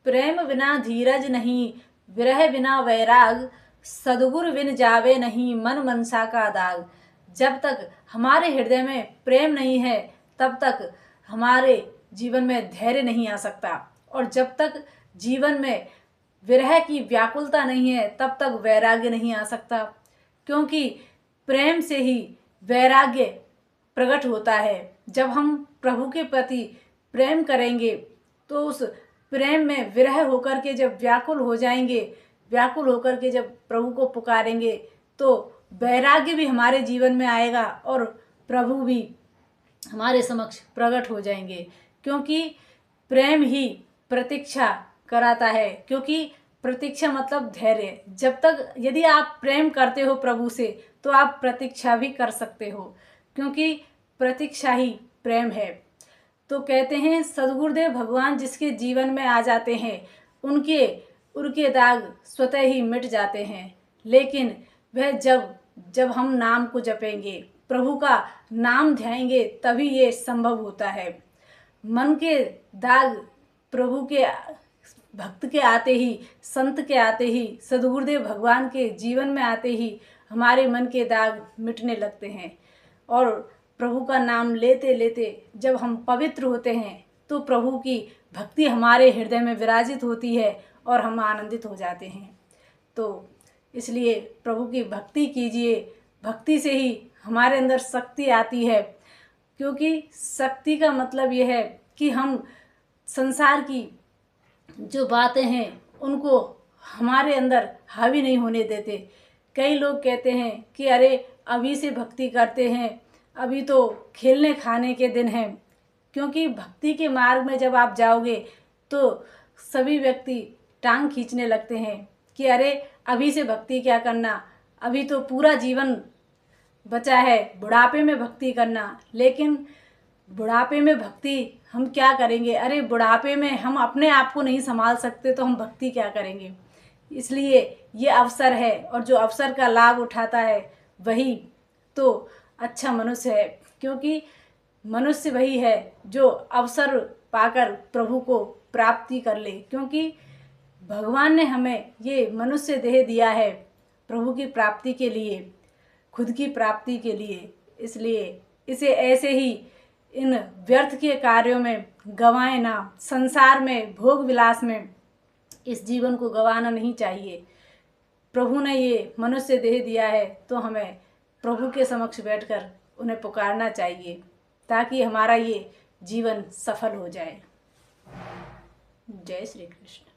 प्रेम बिना धीरज नहीं, विरह बिना वैराग, सद्गुरु बिन जावे नहीं मन मनसा का दाग। जब तक हमारे हृदय में प्रेम नहीं है तब तक हमारे जीवन में धैर्य नहीं आ सकता, और जब तक जीवन में विरह की व्याकुलता नहीं है तब तक वैराग्य नहीं आ सकता, क्योंकि प्रेम से ही वैराग्य प्रकट होता है। जब हम प्रभु के प्रति प्रेम करेंगे तो उस प्रेम में विरह होकर के जब व्याकुल हो जाएंगे, व्याकुल होकर के जब प्रभु को पुकारेंगे तो वैराग्य भी हमारे जीवन में आएगा और प्रभु भी हमारे समक्ष प्रकट हो जाएंगे, क्योंकि प्रेम ही प्रतीक्षा कराता है। क्योंकि प्रतीक्षा मतलब धैर्य। जब तक यदि आप प्रेम करते हो प्रभु से तो आप प्रतीक्षा भी कर सकते हो, क्योंकि प्रतीक्षा ही प्रेम है। तो कहते हैं सद्गुरुदेव भगवान जिसके जीवन में आ जाते हैं उनके दाग स्वतः ही मिट जाते हैं। लेकिन वह जब हम नाम को जपेंगे, प्रभु का नाम ध्याएंगे, तभी ये संभव होता है। मन के दाग प्रभु के भक्त के आते ही, संत के आते ही, सद्गुरुदेव भगवान के जीवन में आते ही हमारे मन के दाग मिटने लगते हैं, और प्रभु का नाम लेते लेते जब हम पवित्र होते हैं तो प्रभु की भक्ति हमारे हृदय में विराजित होती है और हम आनंदित हो जाते हैं। तो इसलिए प्रभु की भक्ति कीजिए, भक्ति से ही हमारे अंदर शक्ति आती है, क्योंकि शक्ति का मतलब यह है कि हम संसार की जो बातें हैं उनको हमारे अंदर हावी नहीं होने देते। कई लोग कहते हैं कि अरे अभी से भक्ति करते हैं, अभी तो खेलने खाने के दिन हैं, क्योंकि भक्ति के मार्ग में जब आप जाओगे तो सभी व्यक्ति टांग खींचने लगते हैं कि अरे अभी से भक्ति क्या करना, अभी तो पूरा जीवन बचा है, बुढ़ापे में भक्ति करना। लेकिन बुढ़ापे में भक्ति हम क्या करेंगे? अरे बुढ़ापे में हम अपने आप को नहीं संभाल सकते तो हम भक्ति क्या करेंगे? इसलिए ये अवसर है, और जो अवसर का लाभ उठाता है वही तो अच्छा मनुष्य है, क्योंकि मनुष्य वही है जो अवसर पाकर प्रभु को प्राप्ति कर ले। क्योंकि भगवान ने हमें ये मनुष्य देह दिया है प्रभु की प्राप्ति के लिए, खुद की प्राप्ति के लिए। इसलिए इसे ऐसे ही इन व्यर्थ के कार्यों में गंवाए ना, संसार में भोग विलास में इस जीवन को गंवाना नहीं चाहिए। प्रभु ने ये मनुष्य देह दिया है तो हमें प्रभु के समक्ष बैठकर उन्हें पुकारना चाहिए, ताकि हमारा ये जीवन सफल हो जाए। जय श्री कृष्ण।